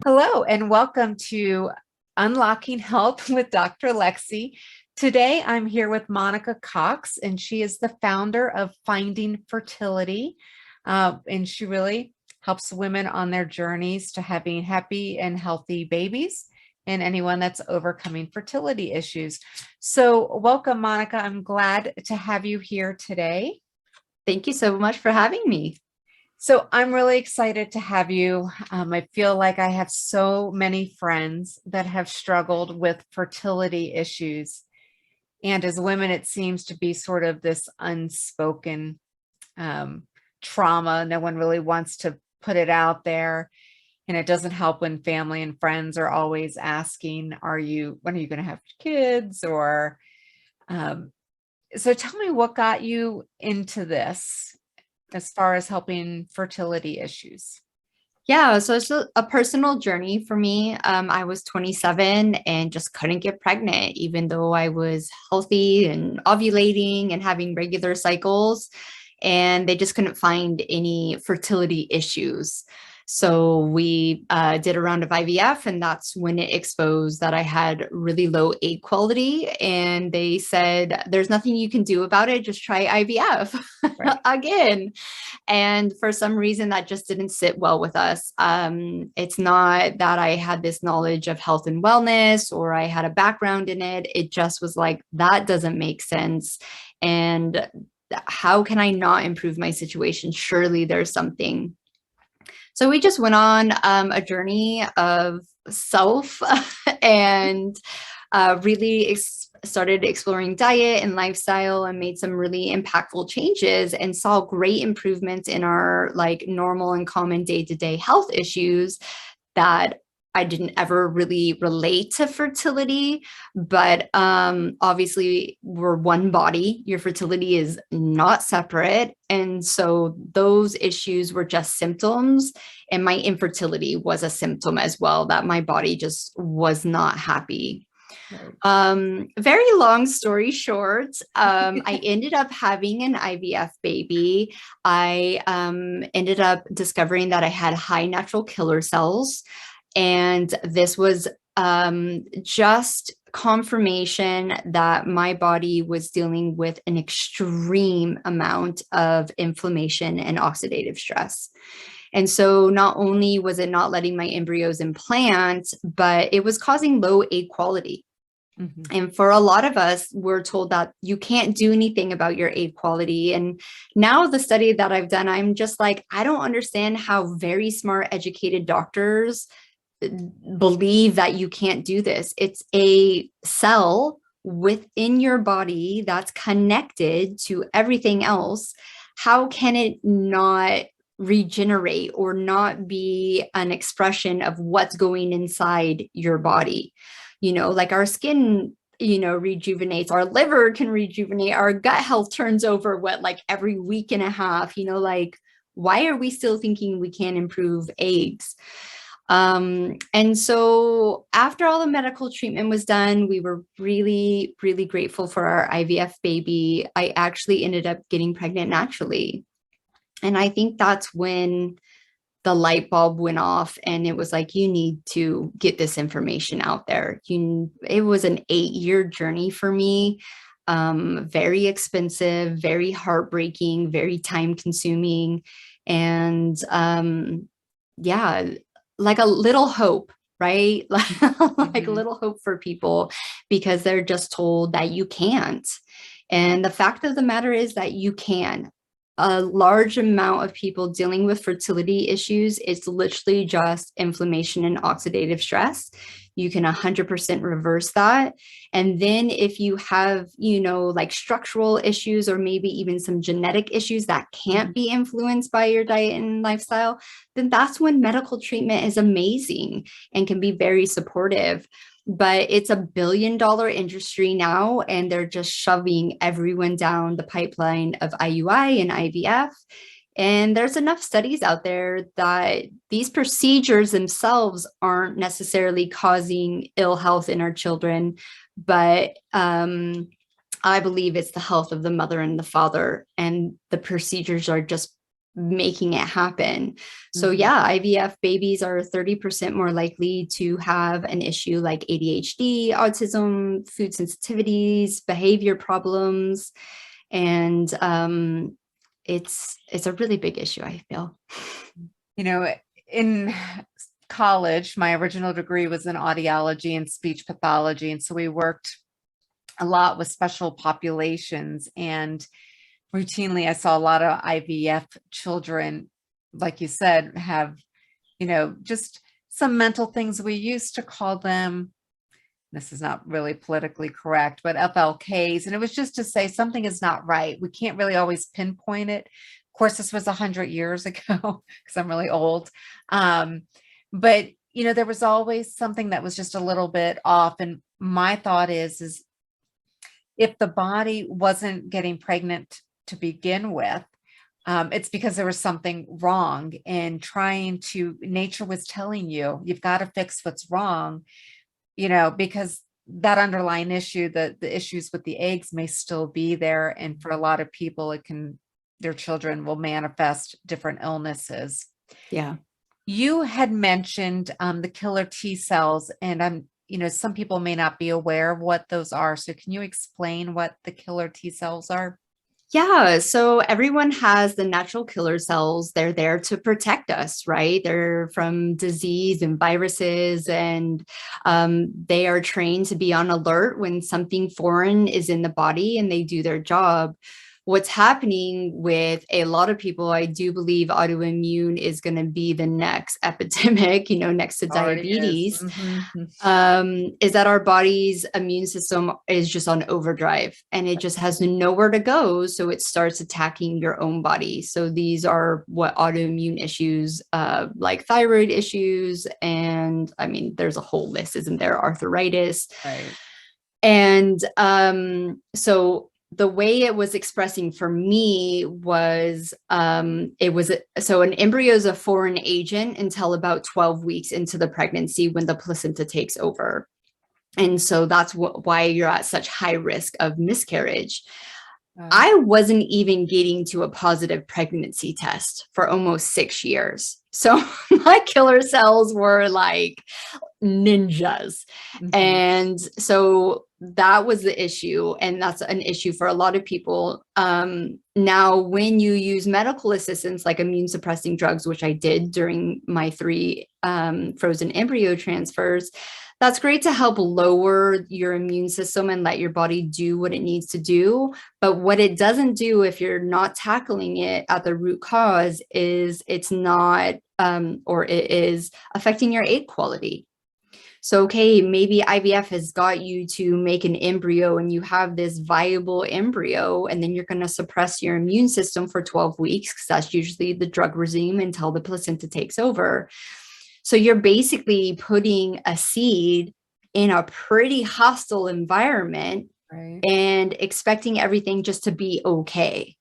Hello, and welcome to Unlocking Health with Dr. Lexi. Today, I'm here with Monica Cox, and she is the founder of Finding Fertility. And she really helps women on their journeys to having happy and healthy babies and anyone that's overcoming fertility issues. So, welcome, Monica. I'm glad to have you here today. Thank you so much for having me. So I'm really excited to have you. I feel like I have so many friends that have struggled with fertility issues. And as women, it seems to be sort of this unspoken trauma. No one really wants to put it out there. And it doesn't help when family and friends are always asking, when are you going to have kids? Or so tell me what got you into this as far as helping fertility issues. Yeah, so it's a personal journey for me. I was 27 and just couldn't get pregnant, even though I was healthy and ovulating and having regular cycles, and they just couldn't find any fertility issues. So we did a round of IVF, and that's when it exposed that I had really low egg quality. And they said, there's nothing you can do about it. Just try IVF Right. again. And for some reason, that just didn't sit well with us. It's not that I had this knowledge of health and wellness or I had a background in it. It just was like, that doesn't make sense. And how can I not improve my situation? Surely there's something. So we just went on a journey of self and really started exploring diet and lifestyle and made some really impactful changes and saw great improvements in our like normal and common day-to-day health issues that I didn't ever really relate to fertility, but obviously we're one body. Your fertility is not separate. And so those issues were just symptoms. And my infertility was a symptom as well, that my body just was not happy. Right. Very long story short, I ended up having an IVF baby. I ended up discovering that I had high natural killer cells. And this was just confirmation that my body was dealing with an extreme amount of inflammation and oxidative stress. And so not only was it not letting my embryos implant, but it was causing low egg quality. Mhm. And for a lot of us, we're told that you can't do anything about your egg quality. And now the study that I've done, I'm just like, I don't understand how very smart, educated doctors believe that you can't do this. It's a cell within your body that's connected to everything else. How can it not regenerate or not be an expression of what's going inside your body? Like our skin rejuvenates, our liver can rejuvenate, our gut health turns over like every week and a half. Like, why are we still thinking we can't improve eggs? And so after all the medical treatment was done, we were really, really grateful for our IVF baby. I actually ended up getting pregnant naturally. And I think that's when the light bulb went off and it was like, you need to get this information out there. It was an 8-year journey for me. Very expensive, very heartbreaking, very time consuming. And yeah, like a little hope, right? Like a Mhm. little hope for people because they're just told that you can't. And the fact of the matter is that you can. A large amount of people dealing with fertility issues is literally just inflammation and oxidative stress. You can 100% reverse that. And then if you have, like structural issues or maybe even some genetic issues that can't be influenced by your diet and lifestyle, then that's when medical treatment is amazing and can be very supportive. But it's a billion-dollar industry now, and they're just shoving everyone down the pipeline of IUI and IVF. And there's enough studies out there that these procedures themselves aren't necessarily causing ill health in our children, but I believe it's the health of the mother and the father, and the procedures are just making it happen. So Mhm. yeah, IVF babies are 30% more likely to have an issue like ADHD, autism, food sensitivities, behavior problems. And it's a really big issue, I feel. You know, in college, my original degree was in audiology and speech pathology. And so we worked a lot with special populations. And routinely, I saw a lot of IVF children, like you said, have, just some mental things. We used to call them, this is not really politically correct, but FLKs. And it was just to say something is not right. We can't really always pinpoint it. Of course, this was 100 years ago because I'm really old. But there was always something that was just a little bit off. And my thought is if the body wasn't getting pregnant to begin with, it's because there was something wrong, and nature was telling you, you've got to fix what's wrong, because that underlying issue, the issues with the eggs may still be there. And for a lot of people, their children will manifest different illnesses. Yeah. You had mentioned the killer T cells, and some people may not be aware of what those are. So can you explain what the killer T cells are? Yeah, so everyone has the natural killer cells. They're there to protect us, right? They're from disease and viruses, and they are trained to be on alert when something foreign is in the body, and they do their job. What's happening with a lot of people, I do believe autoimmune is going to be the next epidemic, next to Already is. diabetes, is that our body's immune system is just on overdrive and it just has nowhere to go. So it starts attacking your own body. So these are what autoimmune issues, like thyroid issues. And I mean, there's a whole list, isn't there? Arthritis. Right. And so the way it was expressing for me was so an embryo is a foreign agent until about 12 weeks into the pregnancy when the placenta takes over. And so that's why you're at such high risk of miscarriage. I wasn't even getting to a positive pregnancy test for almost 6 years. So my killer cells were like ninjas. And so that was the issue. And that's an issue for a lot of people. Now, when you use medical assistance like immune suppressing drugs, which I did during my 3 frozen embryo transfers, that's great to help lower your immune system and let your body do what it needs to do. But what it doesn't do if you're not tackling it at the root cause is it's not, or it is affecting your egg quality. So, okay, maybe IVF has got you to make an embryo and you have this viable embryo, and then you're going to suppress your immune system for 12 weeks because that's usually the drug regime until the placenta takes over. So you're basically putting a seed in a pretty hostile environment, right, and expecting everything just to be okay.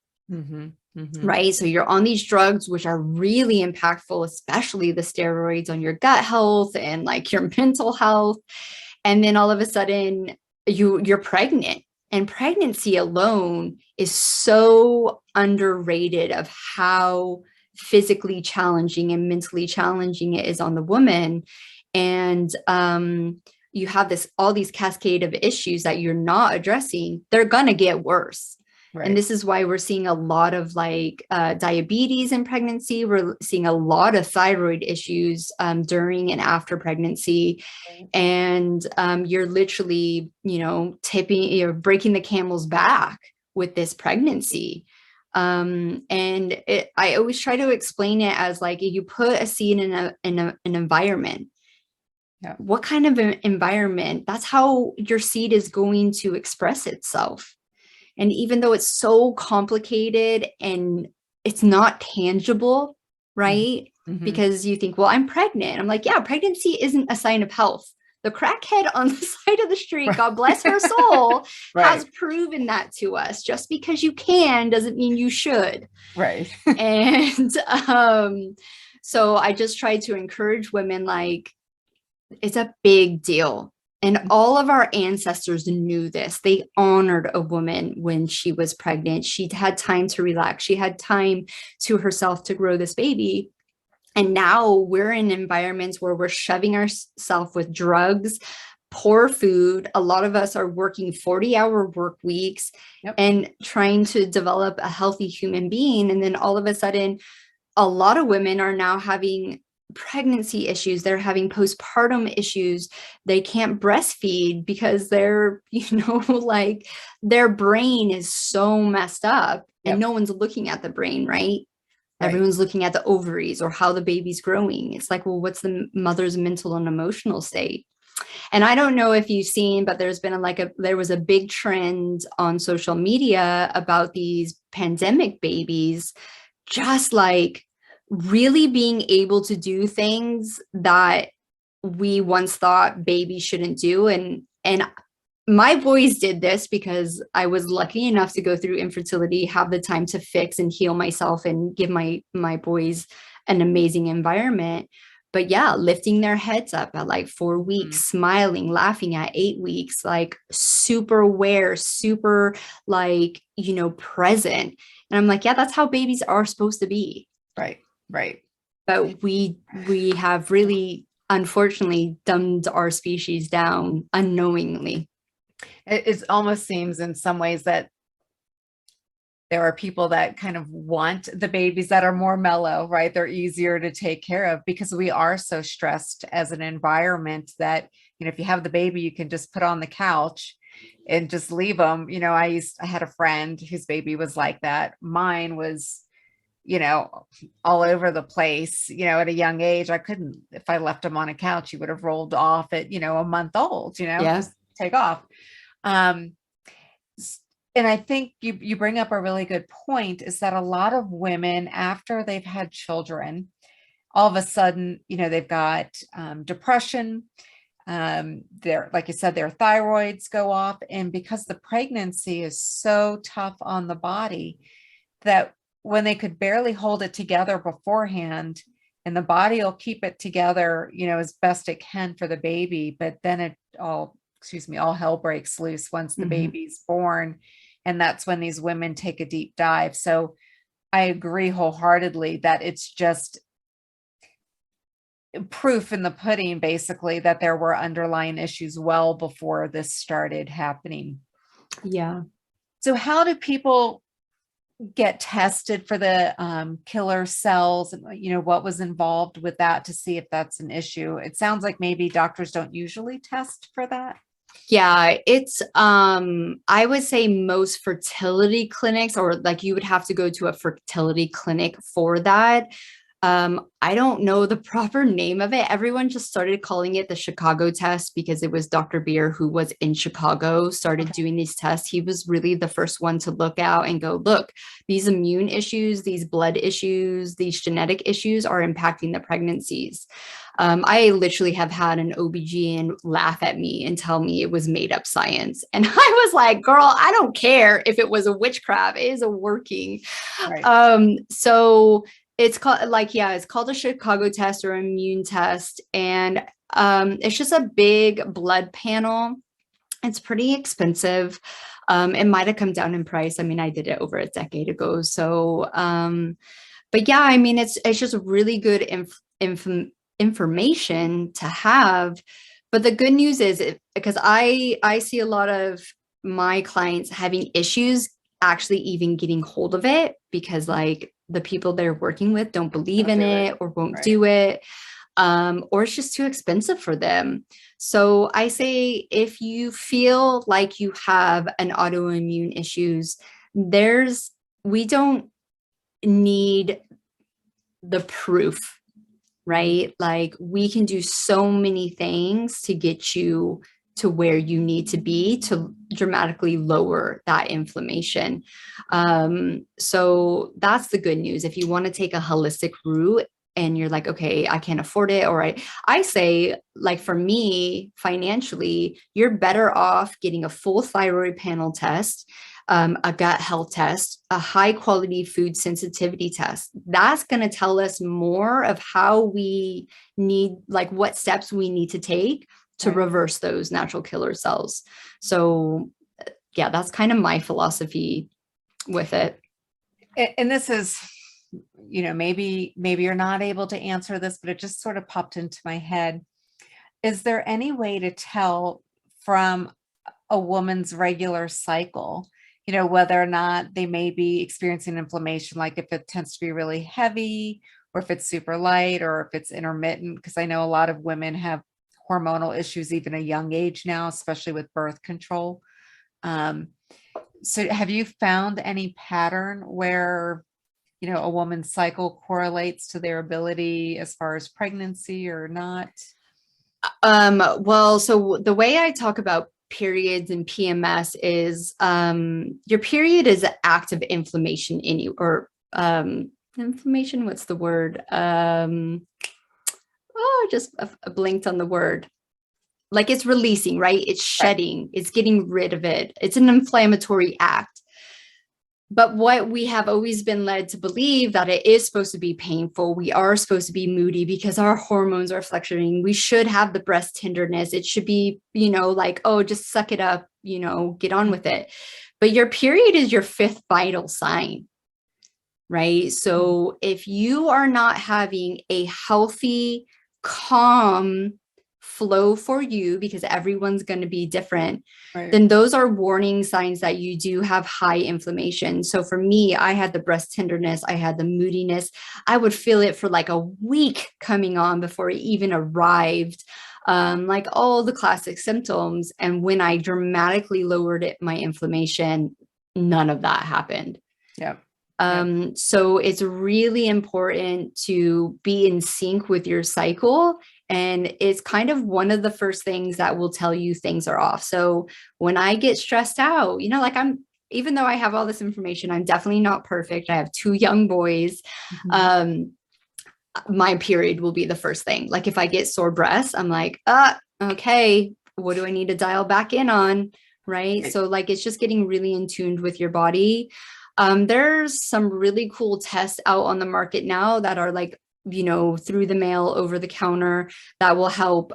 Right. So you're on these drugs, which are really impactful, especially the steroids on your gut health and like your mental health. And then all of a sudden you're pregnant, and pregnancy alone is so underrated of how physically challenging and mentally challenging it is on the woman. And you have all these cascade of issues that you're not addressing. They're going to get worse. Right. And this is why we're seeing a lot of like diabetes in pregnancy. We're seeing a lot of thyroid issues during and after pregnancy. Right. And you're literally, you're breaking the camel's back with this pregnancy. And I always try to explain it as like, you put a seed in an environment. Yeah. What kind of an environment? That's how your seed is going to express itself. And even though it's so complicated and it's not tangible, right? Because you think, well, I'm pregnant. I'm like, yeah, pregnancy isn't a sign of health. The crackhead on the side of the street, God bless her soul, right, has proven that to us. Just because you can doesn't mean you should. Right. And so I just try to encourage women, like, it's a big deal. And all of our ancestors knew this. They honored a woman when she was pregnant. She had time to relax. She had time to herself to grow this baby. And now we're in environments where we're shoving ourselves with drugs, poor food. A lot of us are working 40-hour work weeks. Yep. And trying to develop a healthy human being. And then all of a sudden, a lot of women are now having pregnancy issues. They're having postpartum issues. They can't breastfeed because they're, like their brain is so messed up. Yep. And no one's looking at the brain, right? Everyone's looking at the ovaries or how the baby's growing. It's like, well, what's the mother's mental and emotional state? And I don't know if you've seen, but there's been there was a big trend on social media about these pandemic babies, just like really being able to do things that we once thought babies shouldn't do. And my boys did this because I was lucky enough to go through infertility, have the time to fix and heal myself and give my boys an amazing environment. But yeah, lifting their heads up at like 4 weeks, smiling, laughing at 8 weeks, like super aware, super like, present. And I'm like, yeah, that's how babies are supposed to be. Right. But we have really, unfortunately, dumbed our species down unknowingly. It almost seems in some ways that there are people that kind of want the babies that are more mellow, right? They're easier to take care of because we are so stressed as an environment that, if you have the baby, you can just put on the couch and just leave them. I had a friend whose baby was like that. Mine was, all over the place, at a young age. I couldn't, if I left him on a couch, he would have rolled off at, a month old, just take off. And I think you bring up a really good point, is that a lot of women, after they've had children, all of a sudden, they've got depression. Like you said, their thyroids go off. And because the pregnancy is so tough on the body, that when they could barely hold it together beforehand, and the body will keep it together, as best it can for the baby, but then all hell breaks loose once the baby's born. And that's when these women take a deep dive. So I agree wholeheartedly that it's just proof in the pudding, basically, that there were underlying issues well before this started happening. Yeah. So how do people get tested for the killer cells, and what was involved with that to see if that's an issue? It sounds like maybe doctors don't usually test for that. Yeah, it's I would say most fertility clinics, or like you would have to go to a fertility clinic for that. I don't know the proper name of it. Everyone just started calling it the Chicago test because it was Dr. Beer, who was in Chicago, started doing these tests. He was really the first one to look out and go, look, these immune issues, these blood issues, these genetic issues are impacting the pregnancies. I literally have had an OBGYN laugh at me and tell me it was made up science. And I was like, girl, I don't care if it was a witchcraft, it is a working. Right. So it's called it's called a Chicago test or immune test. And it's just a big blood panel. It's pretty expensive. It might have come down in price. I mean, I did it over a decade ago. So, but yeah, I mean, it's just really good information to have. But the good news is, because I see a lot of my clients having issues actually even getting hold of it, because like the people they're working with don't believe in it or won't do it, or it's just too expensive for them. So I say, if you feel like you have an autoimmune issues, we don't need the proof, right? Like, we can do so many things to get you to where you need to be to dramatically lower that inflammation. So that's the good news. If you want to take a holistic route and you're like, okay, I can't afford it, or I say, like, for me, financially, you're better off getting a full thyroid panel test, a gut health test, a high quality food sensitivity test. That's going to tell us more of how we need, like what steps we need to take to Right. reverse those natural killer cells. So yeah, that's kind of my philosophy with it. And this is, maybe you're not able to answer this, but it just sort of popped into my head. Is there any way to tell from a woman's regular cycle, whether or not they may be experiencing inflammation, like if it tends to be really heavy or if it's super light or if it's intermittent? Because I know a lot of women have hormonal issues even at a young age now, especially with birth control. Um, so have you found any pattern where, a woman's cycle correlates to their ability as far as pregnancy or not? Well, so the way I talk about periods and PMS is your period is active inflammation in you, or inflammation, what's the word? Oh, just blinked on the word. Like it's releasing, right? It's shedding, it's getting rid of it. It's an inflammatory act. But what we have always been led to believe that it is supposed to be painful. We are supposed to be moody because our hormones are fluctuating. We should have the breast tenderness. It should be, like, oh, just suck it up, get on with it. But your period is your fifth vital sign, right? So if you are not having a healthy, calm flow for you, because everyone's going to be different, Right. then those are warning signs that you do have high inflammation. So for me, I had the breast tenderness, I had the moodiness. I would feel it for like a week coming on before it even arrived. Like all the classic symptoms. And when I dramatically lowered my inflammation, none of that happened. Yeah. So it's really important to be in sync with your cycle. And it's kind of one of the first things that will tell you things are off. So when I get stressed out, like even though I have all this information, I'm definitely not perfect. I have 2 young boys. My period will be the first thing. Like if I get sore breasts, I'm like, okay, what do I need to dial back in on? Right. So like, it's just getting really in tuned with your body. There's some really cool tests out on the market now that are like, through the mail, over the counter, that will help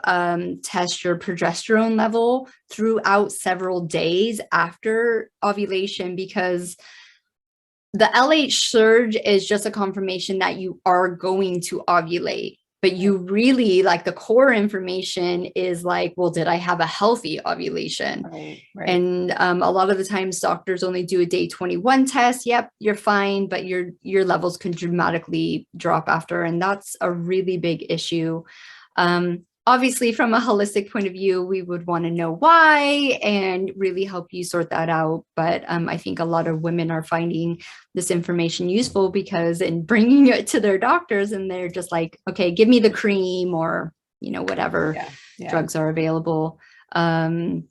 test your progesterone level throughout several days after ovulation, because the LH surge is just a confirmation that you are going to ovulate. But you really, like, the core information is like, well, did I have a healthy ovulation? Right. And a lot of the times doctors only do a day 21 test. Yep, you're fine, but your levels can dramatically drop after. And that's a really big issue. Obviously, from a holistic point of view, we would want to know why and really help you sort that out. But I think a lot of women are finding this information useful because in bringing it to their doctors, and they're just like, okay, give me the cream, or, whatever drugs are available. So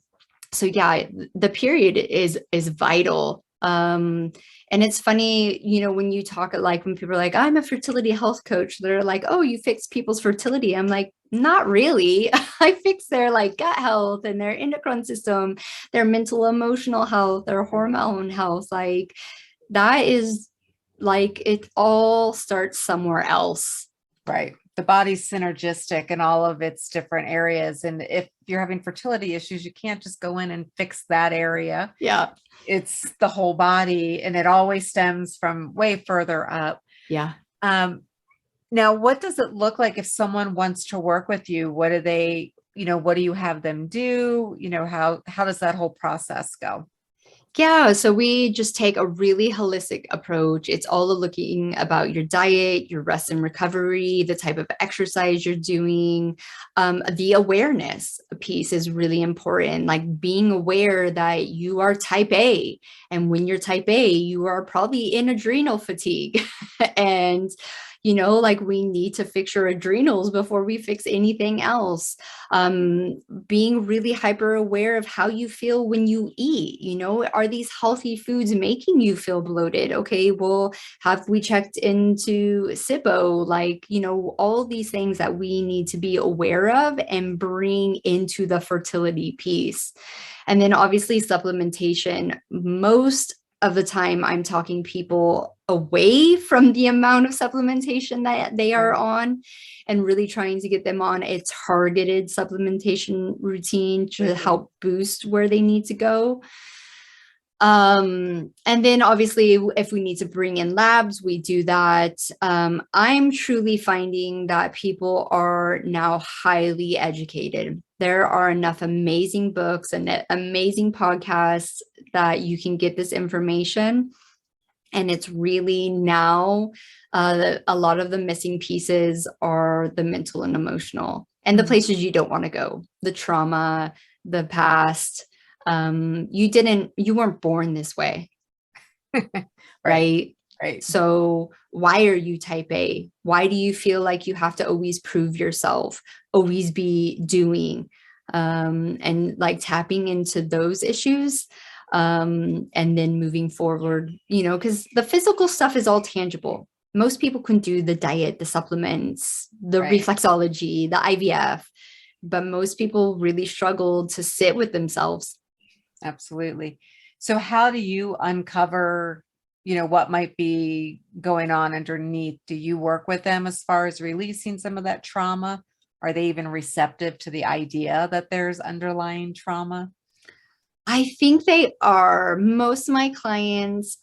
yeah, the period is vital. And it's funny, when you talk, like when people are like, I'm a fertility health coach, they're like, oh, you fix people's fertility. I'm like, not really. I fix their like gut health and their endocrine system, their mental, emotional health, their hormone health. Like that is like, it all starts somewhere else. Right. The body's synergistic in all of its different areas. And if you're having fertility issues, you can't just go in and fix that area. Yeah. It's the whole body, and it always stems from way further up. Yeah. Now, what does it look like if someone wants to work with you? What do they, what do you have them do? How does that whole process go? Yeah, so we just take a really holistic approach. It's all looking about your diet, your rest and recovery, the type of exercise you're doing. The awareness piece is really important, like being aware that you are type A. And when you're type A, you are probably in adrenal fatigue. And like we need to fix your adrenals before we fix anything else. Being really hyper aware of how you feel when you eat, are these healthy foods making you feel bloated? Okay, well, have we checked into SIBO? Like, all these things that we need to be aware of and bring into the fertility piece. And then obviously supplementation. Most of the time I'm talking people away from the amount of supplementation that they are on, and really trying to get them on a targeted supplementation routine to help boost where they need to go. And then obviously if we need to bring in labs, we do that. I'm truly finding that people are now highly educated. There are enough amazing books and amazing podcasts that you can get this information. And it's really now a lot of the missing pieces are the mental and emotional, and the places you don't want to go, the trauma, the past. You weren't born this way. Right. So why are you type A? Why do you feel like you have to always prove yourself, always be doing, and like tapping into those issues, and then moving forward, because the physical stuff is all tangible. Most people can do the diet, the supplements, the reflexology, the IVF, but most people really struggle to sit with themselves. Absolutely. So how do you uncover, what might be going on underneath? Do you work with them as far as releasing some of that trauma? Are they even receptive to the idea that there's underlying trauma? I think they are. Most of my clients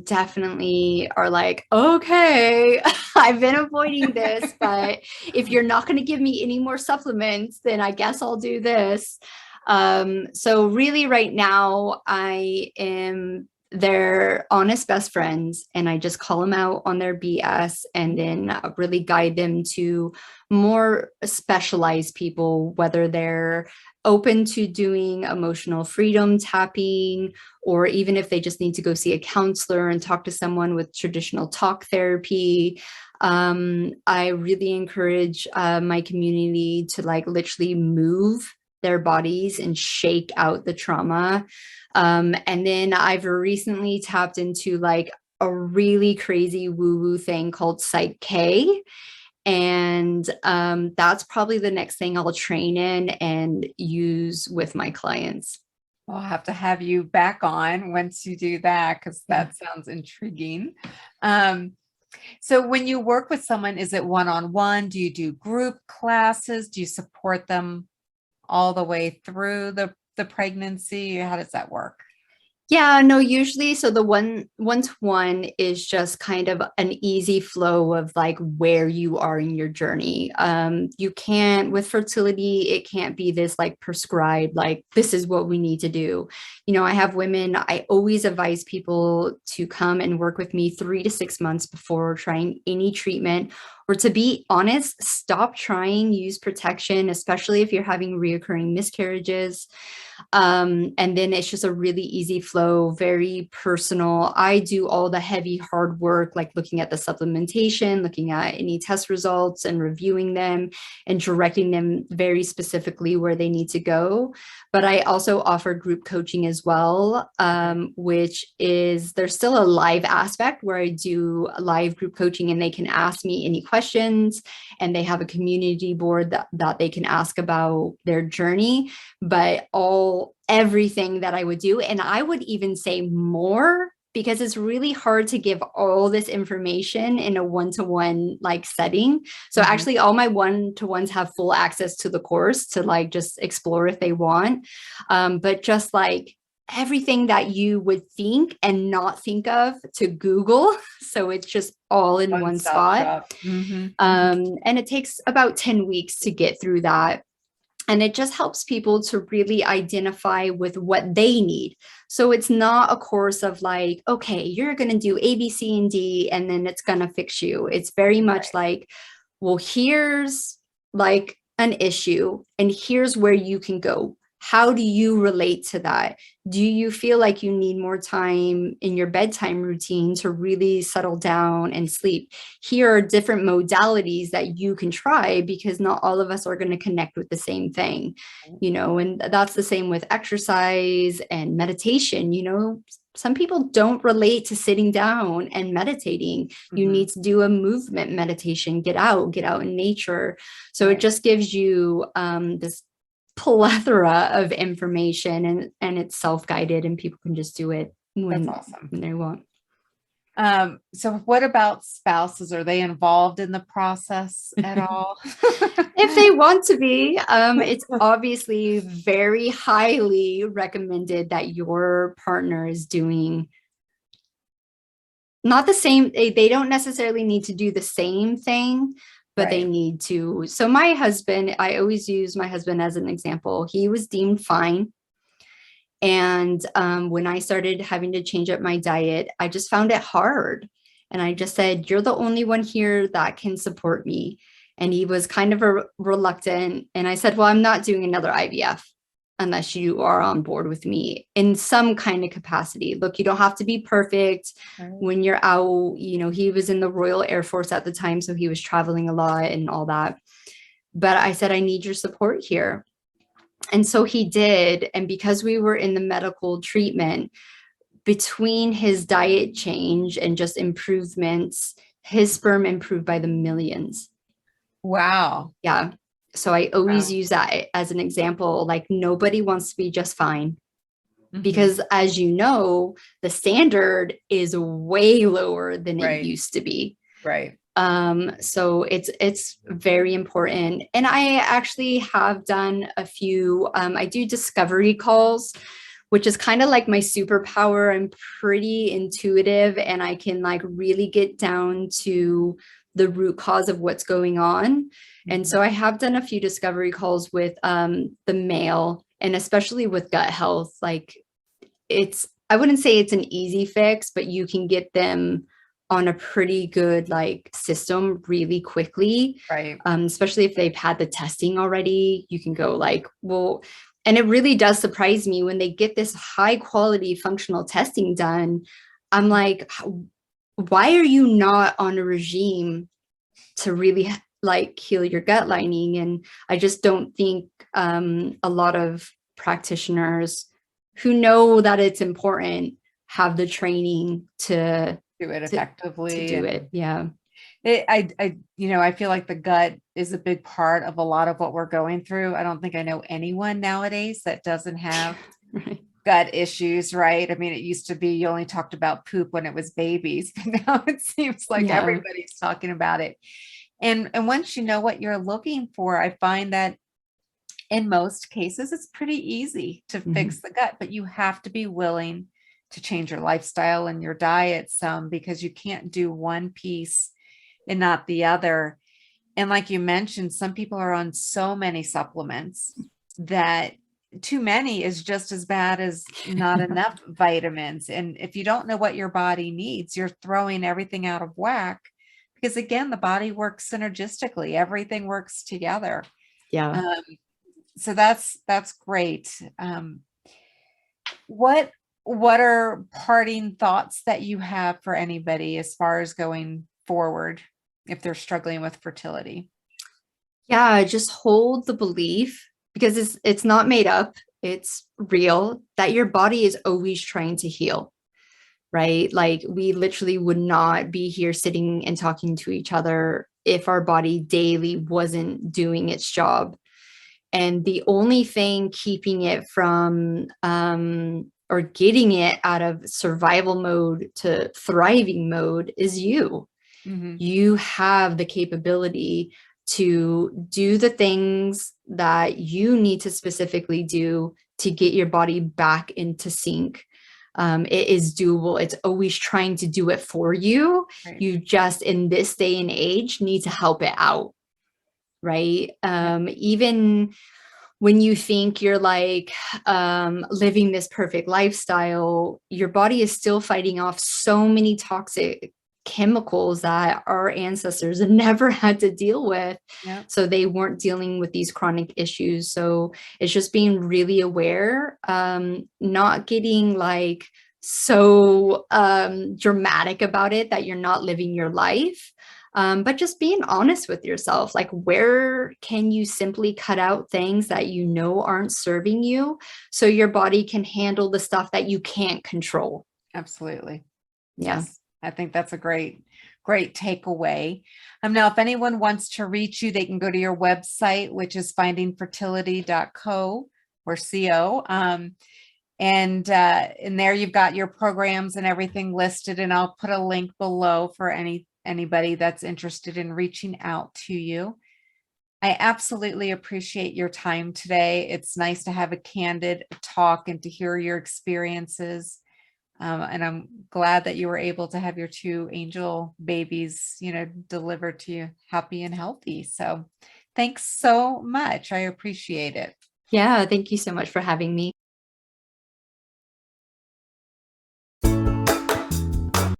definitely are like, okay, I've been avoiding this, but if you're not going to give me any more supplements, then I guess I'll do this. So really right now I am their honest best friends, and I just call them out on their BS and then really guide them to more specialized people, whether they're open to doing emotional freedom tapping, or even if they just need to go see a counselor and talk to someone with traditional talk therapy. I really encourage my community to like literally move their bodies and shake out the trauma. And then I've recently tapped into like a really crazy woo-woo thing called Psych K. And that's probably the next thing I'll train in and use with my clients. I'll have to have you back on once you do that, because that sounds intriguing. So when you work with someone, is it one-on-one? Do you do group classes? Do you support them all the way through the pregnancy? How does that work? Yeah, no, usually. So the one-to-one is just kind of an easy flow of like where you are in your journey. You can't, with fertility, it can't be this like prescribed, like this is what we need to do. I have women, I always advise people to come and work with me 3 to 6 months before trying any treatment. Or to be honest, stop trying, use protection, especially if you're having reoccurring miscarriages. And then it's just a really easy flow, very personal. I do all the heavy, hard work, like looking at the supplementation, looking at any test results and reviewing them and directing them very specifically where they need to go. But I also offer group coaching as well, which is, there's still a live aspect where I do live group coaching and they can ask me any questions, and they have a community board that they can ask about their journey. But everything that I would do, and I would even say more, because it's really hard to give all this information in a one-to-one like setting. So actually all my one-to-ones have full access to the course to like just explore if they want. But just like everything that you would think and not think of to Google. So it's just all in one spot. And it takes about 10 weeks to get through that. And it just helps people to really identify with what they need. So it's not a course of like, okay, you're going to do A, B, C, and D, and then it's going to fix you. It's very much like, well, here's like an issue, and here's where you can go. How do you relate to that? Do you feel like you need more time in your bedtime routine to really settle down and sleep? Here are different modalities that you can try, because not all of us are going to connect with the same thing, and that's the same with exercise and meditation. Some people don't relate to sitting down and meditating. You need to do a movement meditation, get out in nature. So it just gives you this plethora of information, and it's self-guided, and people can just do it when they want. So what about spouses? Are they involved in the process at all? If they want to be, it's obviously very highly recommended that your partner is doing not the same, they don't necessarily need to do the same thing, but they Right. need to. So my husband, I always use my husband as an example. He was deemed fine. And when I started having to change up my diet, I just found it hard. And I just said, you're the only one here that can support me. And he was kind of reluctant. And I said, well, I'm not doing another IVF unless you are on board with me in some kind of capacity. Look, you don't have to be perfect Right. when you're out. You know, he was in the Royal Air Force at the time, so he was traveling a lot and all that. But I said, I need your support here. And so he did. And because we were in the medical treatment, between his diet change and just improvements, his sperm improved by the millions. Wow. Yeah. So I always Wow. use that as an example. Like, nobody wants to be just fine, Mhm. because as you know, the standard is way lower than it Right. used to be. Right. So it's very important. And I actually have done a few, I do discovery calls, which is kind of like my superpower. I'm pretty intuitive and I can like really get down to the root cause of what's going on. And so I have done a few discovery calls with the male, and especially with gut health. Like, I wouldn't say it's an easy fix, but you can get them on a pretty good like system really quickly. Right. Especially if they've had the testing already, you can go like, well, and it really does surprise me when they get this high quality functional testing done. I'm like, why are you not on a regime to really like heal your gut lining? And I just don't think a lot of practitioners who know that it's important have the training Do it to effectively. do And it. Yeah. I feel like the gut is a big part of a lot of what we're going through. I don't think I know anyone nowadays that doesn't have Right. gut issues, right? I mean, it used to be you only talked about poop when it was babies, but now it seems like Yeah. everybody's talking about it. And once you know what you're looking for, I find that in most cases, it's pretty easy to Mhm. fix the gut, but you have to be willing to change your lifestyle and your diet some, because you can't do one piece and not the other. And like you mentioned, some people are on so many supplements that too many is just as bad as not enough vitamins. And if you don't know what your body needs, you're throwing everything out of whack, because again, the body works synergistically, everything works together. Yeah. Um, so that's great. What what are parting thoughts that you have for anybody as far as going forward if they're struggling with fertility? Yeah, just hold the belief, because it's not made up. It's real that your body is always trying to heal, right? Like, we literally would not be here sitting and talking to each other if our body daily wasn't doing its job. And the only thing keeping it from or getting it out of survival mode to thriving mode is you. Mhm. You have the capability to do the things that you need to specifically do to get your body back into sync. It is doable. It's always trying to do it for you. Right. You just, in this day and age, need to help it out, right? Yep. Even when you think you're like living this perfect lifestyle, your body is still fighting off so many toxic chemicals that our ancestors never had to deal with. Yep. So they weren't dealing with these chronic issues. So it's just being really aware, not getting like so dramatic about it that you're not living your life. But just being honest with yourself, like, where can you simply cut out things that you know aren't serving you so your body can handle the stuff that you can't control? Absolutely. Yeah. Yes. I think that's a great takeaway. Now, if anyone wants to reach you, they can go to your website, which is findingfertility.co or co. And in there you've got your programs and everything listed, and I'll put a link below for anybody that's interested in reaching out to you. I absolutely appreciate your time today. It's nice to have a candid talk and to hear your experiences. And I'm glad that you were able to have your two angel babies, delivered to you happy and healthy. So thanks so much. I appreciate it. Yeah, thank you so much for having me.